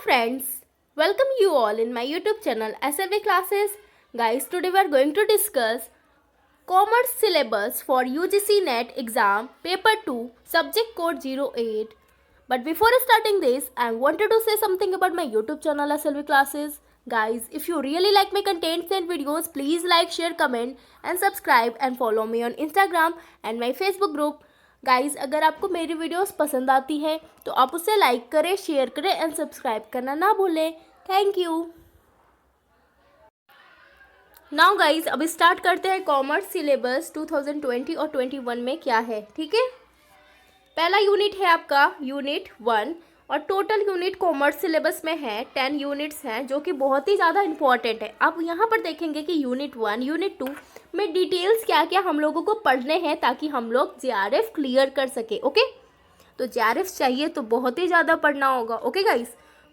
friends, welcome you all in my YouTube channel SLV classes. Guys, today we are going to discuss Commerce syllabus for UGC NET exam paper 2 subject code 08. But before starting this, I wanted to say something about my YouTube channel SLV classes. Guys, if you really like my contents and videos, please like, share, comment and subscribe and follow me on Instagram and my Facebook group. Guys, अगर आपको मेरी videos पसंद आती है तो आप उसे like करें, शेयर करें एंड सब्सक्राइब करना ना भूलें. Thank you. नाउ गाइस, अब स्टार्ट करते हैं कॉमर्स सिलेबस 2020 और 21 में क्या है. ठीक है, पहला यूनिट है आपका यूनिट 1 और टोटल यूनिट कॉमर्स सिलेबस में है 10 यूनिट्स हैं जो कि बहुत ही ज़्यादा इंपॉर्टेंट है. आप यहाँ पर देखेंगे कि यूनिट 1 यूनिट 2 में डिटेल्स क्या क्या हम लोगों को पढ़ने हैं ताकि हम लोग जेआरएफ क्लियर कर सके. ओके, तो जेआरएफ चाहिए तो बहुत ही ज़्यादा पढ़ना होगा. ओके गाइस,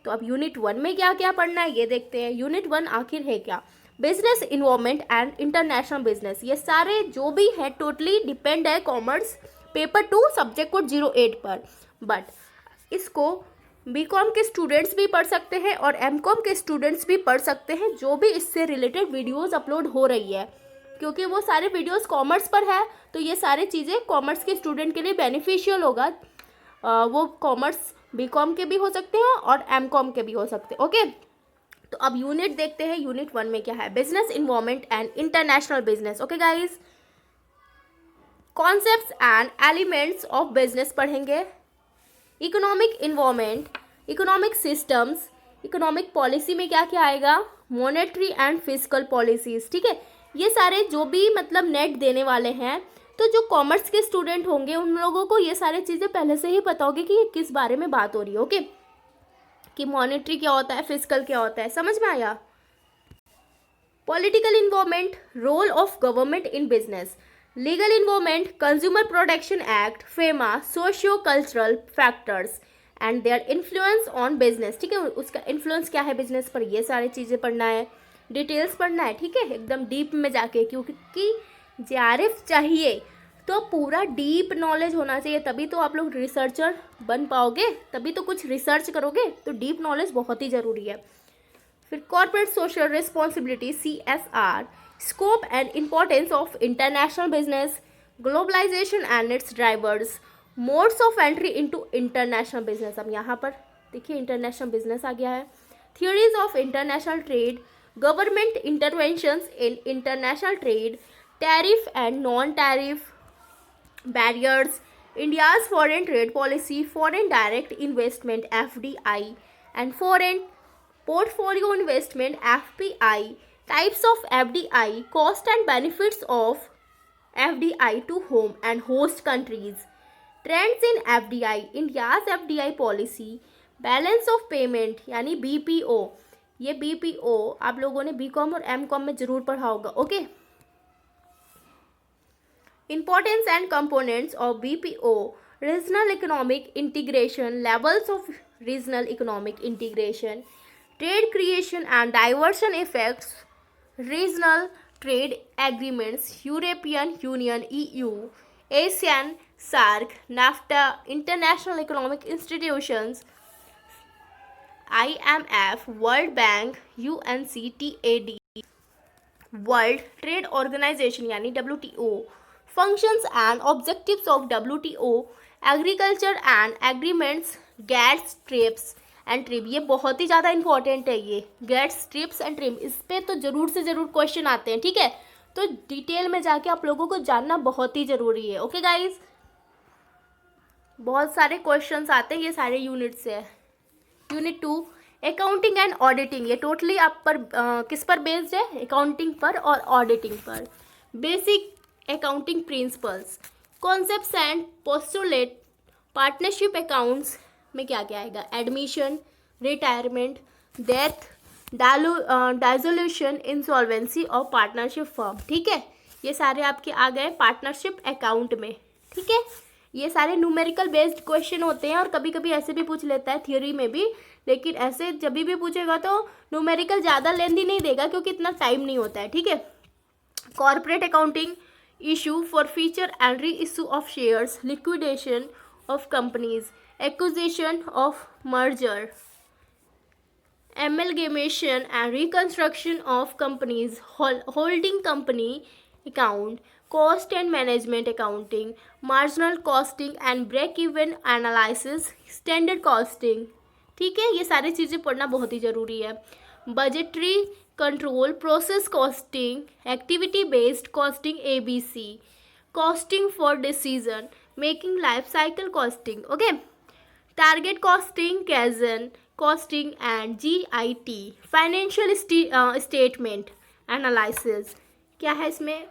तो अब यूनिट 1 में क्या क्या पढ़ना है ये देखते हैं. यूनिट 1 आखिर है क्या? Business involvement and international business. ये सारे जो भी है टोटली डिपेंड है कॉमर्स पेपर 2 सब्जेक्ट कोड 08 पर. बट इसको बीकॉम के स्टूडेंट्स भी पढ़ सकते हैं और एमकॉम के स्टूडेंट्स भी पढ़ सकते हैं जो भी इससे रिलेटेड वीडियोस अपलोड हो रही है, क्योंकि वो सारे वीडियोस कॉमर्स पर है. तो ये सारी चीज़ें कॉमर्स के स्टूडेंट के लिए बेनिफिशियल होगा. वो कॉमर्स बीकॉम के भी हो सकते हैं और एमकॉम के भी हो सकते हैं. ओके, तो अब यूनिट देखते हैं. यूनिट 1 में क्या है? Business involvement and international business. Okay guys, concepts and elements of business पढ़ेंगे. Economic involvement, economic systems, economic policy में क्या क्या आएगा? Monetary and physical policies. ठीक है, ये सारे जो भी मतलब नेट देने वाले हैं, तो जो कॉमर्स के स्टूडेंट होंगे उन लोगों को ये सारी चीज़ें पहले से ही पता होगी कि ये किस बारे में बात हो रही है. ओके, कि मॉनेटरी क्या होता है, फिजिकल क्या होता है, समझ में आया? Political involvement, role of government in business. Legal involvement, consumer protection act, FEMA, socio cultural factors and their influence on business. ठीक है, उसका इन्फ्लुएंस क्या है बिजनेस पर, ये सारी चीज़ें पढ़ना है, डिटेल्स पढ़ना है. ठीक है, एकदम डीप में जाके, क्योंकि जेआरएफ चाहिए तो पूरा डीप नॉलेज होना चाहिए, तभी तो आप लोग रिसर्चर बन पाओगे, तभी तो कुछ रिसर्च करोगे. तो डीप नॉलेज बहुत ही ज़रूरी है. फिर corporate social responsibility CSR, scope and importance of international business, globalisation and its drivers, modes of entry into international business. अब यहाँ पर देखिए इंटरनेशनल बिजनेस आ गया है. Theories of international trade, government interventions in international trade, tariff and non tariff barriers, India's foreign trade policy, foreign direct investment FDI and foreign portfolio investment FPI, types of FDI, cost and benefits of FDI to home and host countries, trends in FDI, India's FDI policy, balance of payment यानी BPO. ये BPO आप लोगों ने BCom और MCom में जरूर पढ़ा होगा. Okay, importance and components of BPO, regional economic integration, levels of regional economic integration, trade creation and diversion effects, regional trade agreements, European Union EU, ASEAN, SAARC, NAFTA, international economic institutions, IMF, World Bank, UNCTAD, World Trade Organization यानी WTO, functions and objectives of WTO, agriculture and agreements, GATS, TRIPS and trip. ये बहुत ही ज़्यादा important है. ये gets, trips and trip, इस पर तो ज़रूर से ज़रूर क्वेश्चन आते हैं. ठीक है, तो डिटेल में जाके आप लोगों को जानना बहुत ही ज़रूरी है. ओके गाइज, बहुत सारे क्वेश्चंस आते हैं ये सारे यूनिट से. Unit 2 accounting and auditing. ये टोटली आप पर किस पर बेस्ड है? अकाउंटिंग पर और ऑडिटिंग पर. Basic accounting principles, concepts and postulate, partnership accounts में क्या क्या आएगा? एडमिशन, रिटायरमेंट, डेथ, डाइसोल्यूशन, इंसॉल्वेंसी और पार्टनरशिप फर्म. ठीक है, ये सारे आपके आ गए पार्टनरशिप अकाउंट में. ठीक है, ये सारे न्यूमेरिकल बेस्ड क्वेश्चन होते हैं और कभी कभी ऐसे भी पूछ लेता है थ्योरी में भी, लेकिन ऐसे जब भी पूछेगा तो न्यूमेरिकल ज़्यादा लेंथी नहीं देगा क्योंकि इतना टाइम नहीं होता है. ठीक है, corporate accounting, issue forfeiture and reissue of shares, liquidation of companies, acquisition of merger, amalgamation and reconstruction of companies, holding company account, cost and management accounting, marginal costing and break even analysis, standard costing. ठीक है, ये सारी चीज़ें पढ़ना बहुत ही ज़रूरी है. Budgetary control, process costing, activity based costing, ABC, costing for decision making, life cycle costing. Okay, target costing, kaizen costing and GIT, financial statement analysis. क्या है इसमें?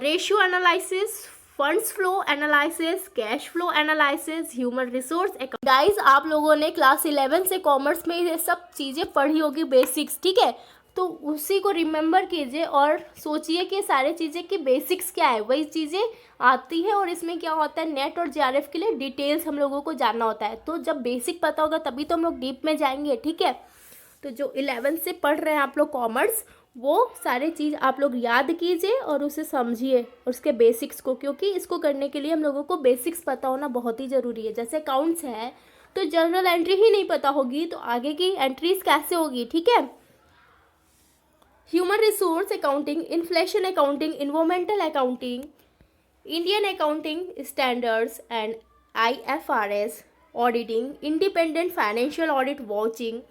Ratio analysis, funds flow analysis, cash flow analysis, human resource. Guys, आप लोगों ने class 11 से commerce में ये सब चीज़ें पढ़ी होगी, बेसिक्स. ठीक है, तो उसी को रिमेंबर कीजिए और सोचिए कि सारी चीज़ें की बेसिक्स क्या है, वही चीज़ें आती है. और इसमें क्या होता है, नेट और JRF के लिए डिटेल्स हम लोगों को जानना होता है. तो जब बेसिक पता होगा तभी तो हम लोग डीप में जाएंगे. ठीक है, तो जो 11 से पढ़ रहे हैं आप लोग कॉमर्स, वो सारी चीज़ आप लोग याद कीजिए और उसे समझिए और उसके बेसिक्स को, क्योंकि इसको करने के लिए हम लोगों को बेसिक्स पता होना बहुत ही ज़रूरी है. जैसे अकाउंट्स है तो जर्नल एंट्री ही नहीं पता होगी तो आगे की एंट्रीज कैसे होगी. ठीक है, human resource accounting, inflation accounting, environmental accounting, Indian accounting standards and IFRS auditing, independent financial audit watching,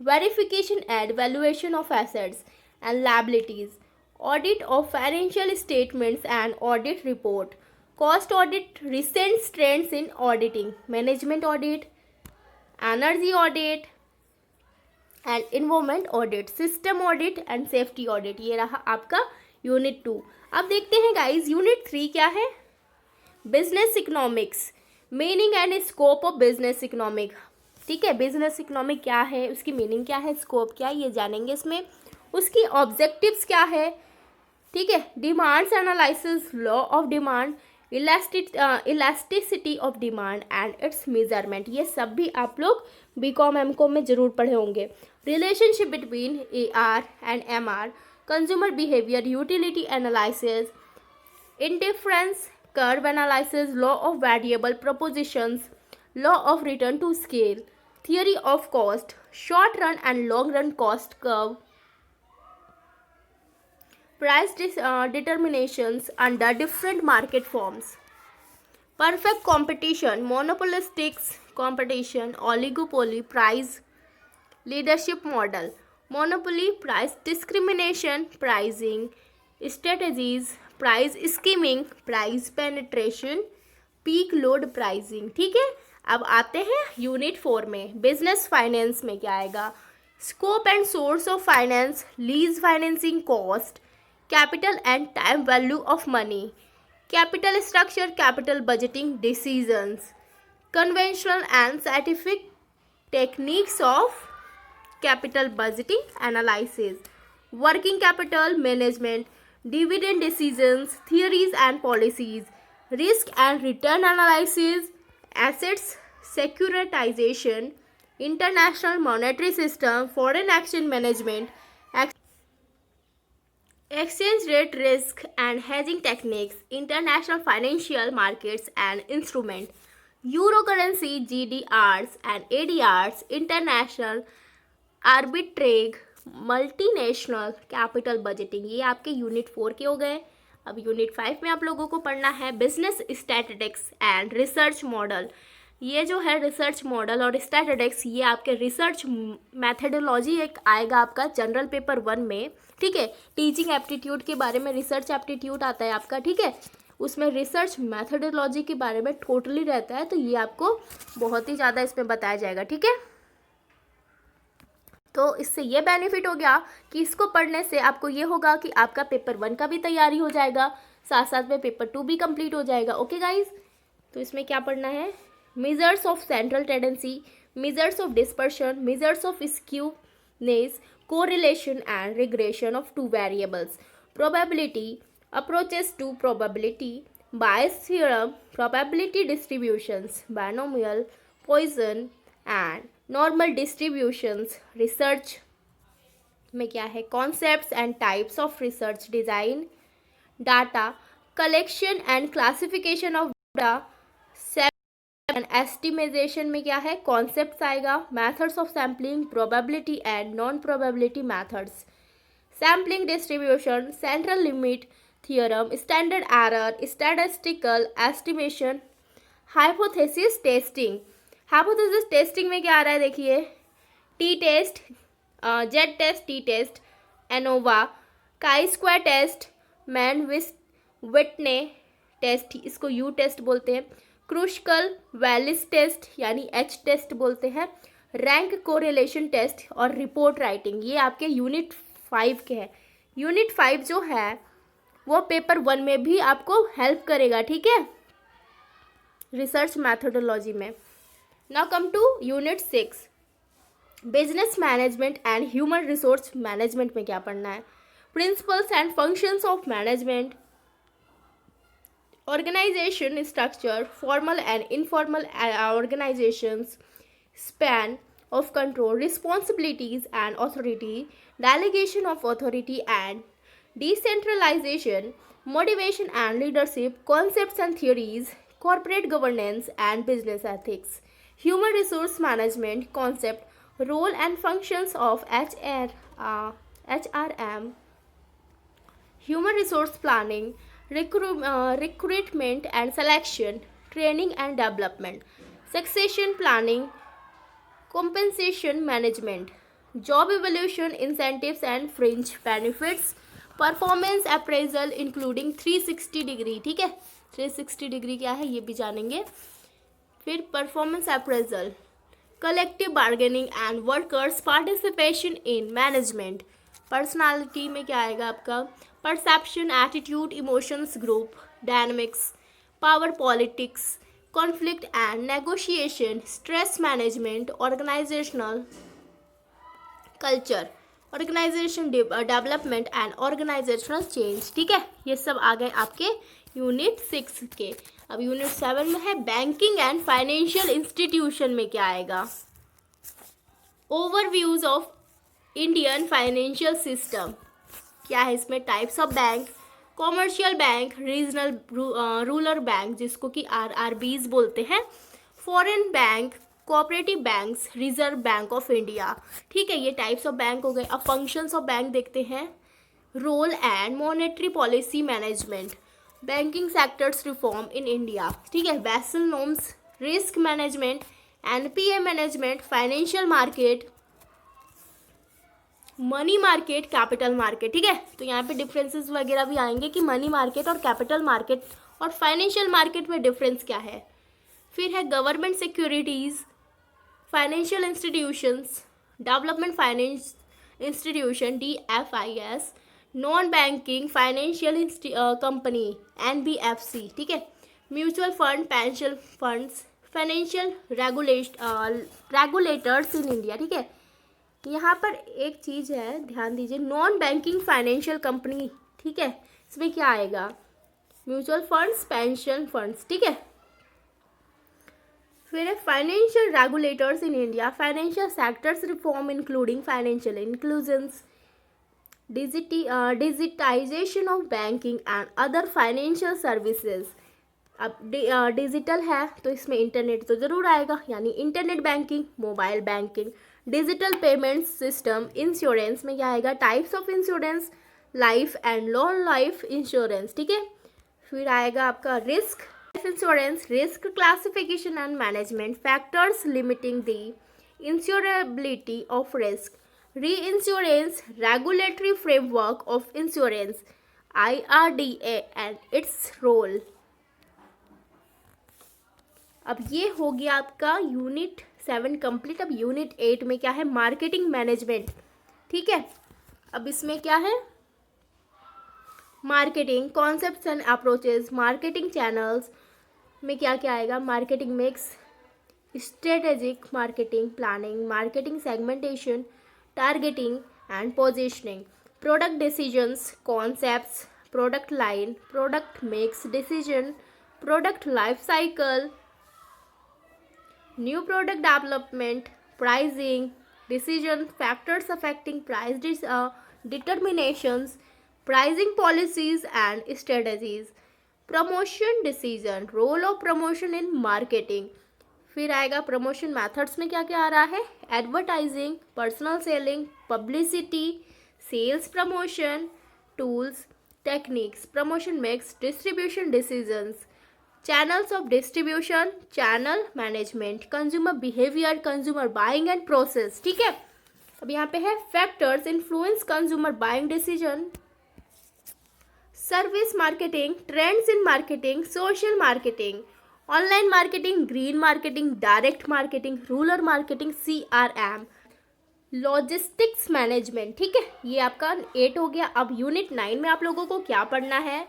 verification and valuation of assets and liabilities, audit of financial statements and audit report, cost audit, recent trends in auditing, management audit, energy audit and environment audit, system audit and safety audit. ये रहा आपका unit 2. अब देखते हैं guys unit 3 क्या है. Business economics, meaning and scope of business economic. ठीक है, बिजनेस इकोनॉमिक क्या है, उसकी मीनिंग क्या है, स्कोप क्या है, ये जानेंगे इसमें. उसकी ऑब्जेक्टिव्स क्या है. ठीक है, demands analysis, law of demand, elasticity of demand and it's measurement. ये सब भी आप लोग BCom MCom में जरूर पढ़े होंगे. Relationship between AR and MR, consumer behaviour, utility analysis, indifference curve analysis, law of variable propositions, law of return to scale, theory of cost, short run and long run cost curve, price determinations under different market forms, perfect competition, monopolistic competition, oligopoly, price leadership model, monopoly, price discrimination, pricing strategies, price skimming, price penetration, peak load pricing. ठीक है, अब आते हैं unit 4 में. Business finance में क्या आएगा. Scope and source of finance, lease financing cost, capital and time value of money, capital structure, capital budgeting decisions, conventional and scientific techniques of capital budgeting analysis, working capital management, dividend decisions, theories and policies, risk and return analysis, assets securitization, international monetary system, foreign exchange management, exchange rate risk and hedging techniques, international financial markets and instrument, euro currency, GDRs and ADRs, international arbitrage, multinational capital budgeting. ये आपके unit 4 के हो गए. अब unit 5 में आप लोगों को पढ़ना है business statistics and research model. ये जो है रिसर्च मॉडल और स्टैटिस्टिक्स, ये आपके रिसर्च मैथडोलॉजी एक आएगा आपका जनरल पेपर 1 में. ठीक है, टीचिंग एप्टीट्यूड के बारे में रिसर्च एप्टीट्यूड आता है आपका. ठीक है, उसमें रिसर्च मैथडोलॉजी के बारे में टोटली रहता है, तो ये आपको बहुत ही ज़्यादा इसमें बताया जाएगा. ठीक है, तो इससे ये बेनिफिट हो गया कि इसको पढ़ने से आपको ये होगा कि आपका पेपर 1 का भी तैयारी हो जाएगा, साथ साथ में पेपर 2 भी कंप्लीट हो जाएगा. ओके गाइज, तो इसमें क्या पढ़ना है. Measures of central tendency, measures of dispersion, measures of skewness, correlation and regression of 2 variables, probability, approaches to probability, Bayes theorem, probability distributions, binomial, Poisson and normal distributions. Research में क्या है. Concepts and types of research design, data collection and classification of data, then estimation में क्या है, concepts आएगा, methods of sampling, probability and non probability methods, sampling distribution, central limit theorem, standard error, statistical estimation, hypothesis testing. Hypothesis testing में क्या आ रहा है देखिए, T test, Z test, T test, ANOVA, chi square test, Mann Whitney test, इसको U test बोलते हैं, Kruskal Wallis test यानी एच टेस्ट बोलते हैं, रैंक कोरिलेशन टेस्ट और रिपोर्ट राइटिंग। ये आपके यूनिट 5 के हैं। यूनिट 5 जो है वो पेपर 1 में भी आपको हेल्प करेगा, ठीक है, रिसर्च मैथोडोलॉजी में। Now come to unit 6, business management and human resource management में क्या पढ़ना है, principles and functions of management, organization structure, formal and informal organizations, span of control, responsibilities and authority, delegation of authority and decentralization, motivation and leadership, concepts and theories, corporate governance and business ethics, human resource management concept, role and functions of HRM, human resource planning, recruitment and selection, training and development, succession planning, compensation management, job evaluation, incentives and fringe benefits, performance appraisal including 360 degree, ठीक है, 360 degree क्या है ये भी जानेंगे। फिर performance appraisal, collective bargaining and workers participation in management, personality में क्या आएगा आपका, perception, attitude, emotions, group dynamics, power politics, conflict and negotiation, stress management, organisational culture, organisation development and organisational change, ठीक है, ये सब आ गए आपके यूनिट 6 के। अब यूनिट 7 में है बैंकिंग एंड फाइनेंशियल इंस्टीट्यूशन में क्या आएगा, overviews of Indian financial system, क्या है इसमें, types of bank, commercial bank, regional rural bank जिसको कि RRBs बोलते हैं, foreign bank, cooperative banks, reserve bank of India, ठीक है, ये टाइप्स ऑफ बैंक हो गए। अब फंक्शंस ऑफ बैंक देखते हैं, role and monetary policy management, banking sectors reform in India, ठीक है, Basel norms, risk management, NPA management, financial market, money market, capital market, ठीक है, तो यहाँ पे डिफरेंसेस वगैरह भी आएंगे कि मनी मार्केट और कैपिटल मार्केट और फाइनेंशियल मार्केट में डिफरेंस क्या है। फिर है government securities, financial institutions, development finance institution DFIS, non banking financial company NBFC, ठीक है, mutual fund, pension funds, financial regulators in India, ठीक है। यहाँ पर एक चीज़ है, ध्यान दीजिए, नॉन बैंकिंग फाइनेंशियल कंपनी, ठीक है, इसमें क्या आएगा, म्यूचुअल फंड्स, पेंशन फंड्स, ठीक है। फिर है financial regulators in India, financial sectors reform including financial inclusions, digitisation of banking and other financial services. अब डिजिटल है तो इसमें इंटरनेट तो ज़रूर आएगा, यानी internet banking, mobile banking, digital payment system, insurance में क्या आएगा, types of insurance, life and non life insurance, ठीक है। फिर आएगा आपका risk insurance, risk classification and management, factors limiting the insurability of risk, reinsurance, regulatory framework of insurance, IRDA and its role. अब ये हो गया आपका यूनिट 7 कंप्लीट। अब यूनिट 8 में क्या है, मार्केटिंग मैनेजमेंट, ठीक है। अब इसमें क्या है, marketing concepts and approaches, marketing channels में क्या क्या आएगा, marketing mix, strategic marketing planning, marketing segmentation, targeting and positioning, product decisions, concepts, product line, product mix decision, product life cycle, new product development, pricing decision, factors affecting price determinations, pricing policies and strategies, promotion decision, role of promotion in marketing, फिर आएगा promotion methods में क्या क्या आ रहा है, advertising, personal selling, publicity, sales promotion, tools, techniques, promotion mix, distribution decisions, channels of distribution, channel management, consumer behaviour, consumer buying and process. ठीक है, अब यहाँ पे है factors influence consumer buying decision, service marketing, trends in marketing, social marketing, online marketing, green marketing, direct marketing, rural marketing, CRM, logistics management. ठीक है, ये आपका 8 हो गया। अब यूनिट 9 में आप लोगों को क्या पढ़ना है,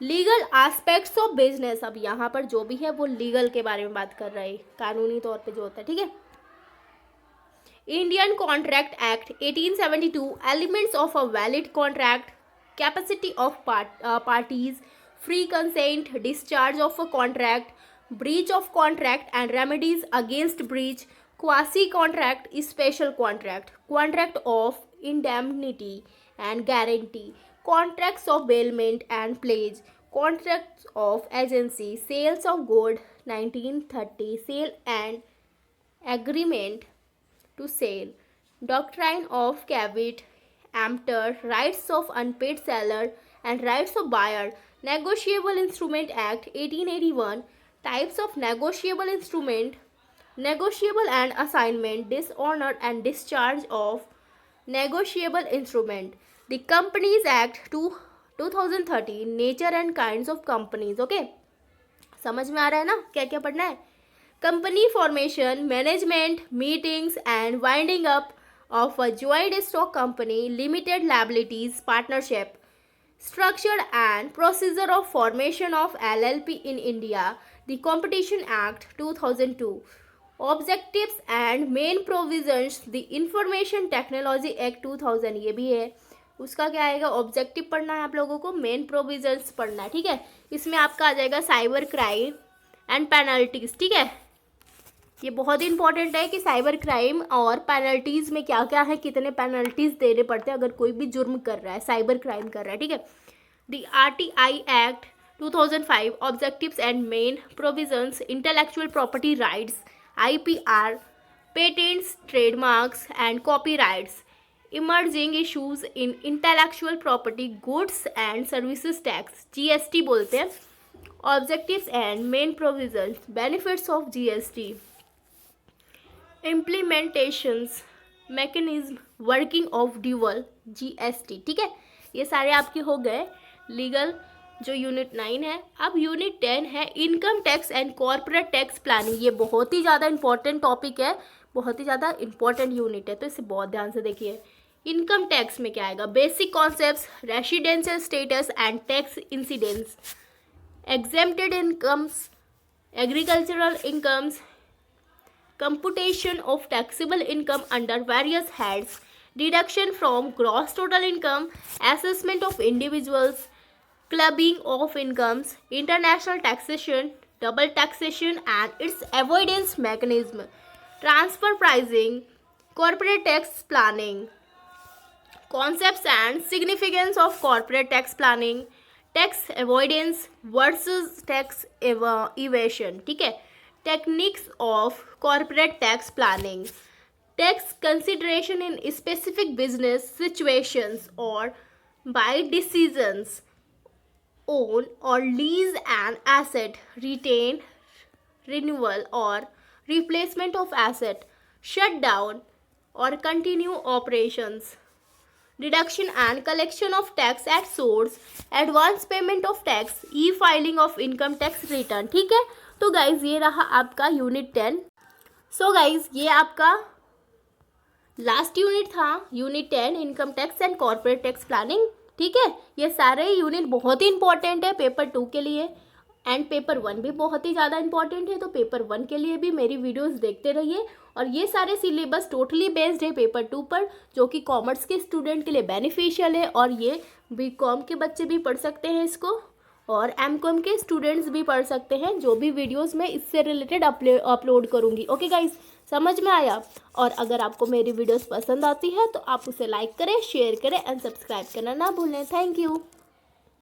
लीगल एस्पेक्ट्स ऑफ बिजनेस। अब यहाँ पर जो भी है वो लीगल के बारे में बात कर रहे हैं, कानूनी तौर पे जो होता है। ठीक है, Indian contract act 1872, elements of a valid contract, capacity of parties, free consent, discharge of a contract, breach of contract and remedies against breach, quasi contract, special contract, contract of indemnity and guarantee, contracts of bailment and pledge, contracts of agency, sales of gold 1930, sale and agreement to sale, doctrine of caveat emptor, rights of unpaid seller and rights of buyer, negotiable instrument act 1881, types of negotiable instrument, negotiable and assignment, dishonor and discharge of negotiable instrument, the Companies Act 2013, nature and kinds of companies। Okay, समझ में आ रहा है ना क्या क्या पढ़ना है, company formation, management, meetings and winding up of a joint stock company, limited liabilities partnership, structure and procedure of formation of LLP in India, the Competition Act 2002, objectives and main provisions, the Information Technology Act 2000, ये भी है। उसका क्या आएगा, objective पढ़ना है आप लोगों को, मेन प्रोविजंस पढ़ना है। ठीक है, इसमें आपका आ जाएगा साइबर क्राइम एंड पेनल्टीज। ठीक है, ये बहुत ही इंपॉर्टेंट है कि साइबर क्राइम और पेनल्टीज़ में क्या क्या है, कितने पेनल्टीज़ देने पड़ते हैं अगर कोई भी जुर्म कर रहा है, साइबर क्राइम कर रहा है। ठीक है, the RTI act 2005, objectives and main provisions, intellectual property rights, IPR, patents, trademarks and copyrights, emerging issues in intellectual property goods and services tax, GST बोलते हैं, objectives and main provisions, benefits of GST, implementations, mechanism, working of dual GST। ठीक है, ये सारे आपके हो गए legal जो यूनिट 9 है। अब यूनिट 10 है income tax and corporate tax planning. ये बहुत ही ज़्यादा इंपॉर्टेंट टॉपिक है, बहुत ही ज़्यादा इंपॉर्टेंट यूनिट है, तो इसे बहुत ध्यान से देखिए। इनकम टैक्स में क्या आएगा, basic concepts, residential status and tax incidence, exempted incomes, agricultural incomes, computation of taxable income under various heads, deduction from gross total income, assessment of individuals, clubbing of incomes, international taxation, double taxation and its avoidance mechanism, transfer pricing, corporate tax planning, concepts and significance of corporate tax planning, tax avoidance versus tax evasion। ठीक है, techniques of corporate tax planning, tax consideration in specific business situations or by decisions, own or lease an asset, retain, renewal or replacement of asset, shut down or continue operations, deduction and collection of tax at source, advance payment of tax, e-filing of income tax return। ठीक है, तो guys ये रहा आपका unit 10। So guys ये आपका last unit था, unit 10 income tax and corporate tax planning. ठीक है, ये सारे यूनिट बहुत ही इंपॉर्टेंट है पेपर 2 के लिए, एंड पेपर 1 भी बहुत ही ज़्यादा इंपॉर्टेंट है, तो पेपर 1 के लिए भी मेरी वीडियोस देखते रहिए। और ये सारे सिलेबस टोटली बेस्ड है पेपर 2 पर, जो कि कॉमर्स के स्टूडेंट के लिए बेनिफिशियल है, और ये BCom के बच्चे भी पढ़ सकते हैं इसको, और MCom के स्टूडेंट्स भी पढ़ सकते हैं, जो भी वीडियोस मैं इससे रिलेटेड अपलोड करूँगी। ओके गाइज, समझ में आया? और अगर आपको मेरी वीडियोस पसंद आती है तो आप उसे लाइक करें, शेयर करें एंड सब्सक्राइब करना ना भूलें। Thank you.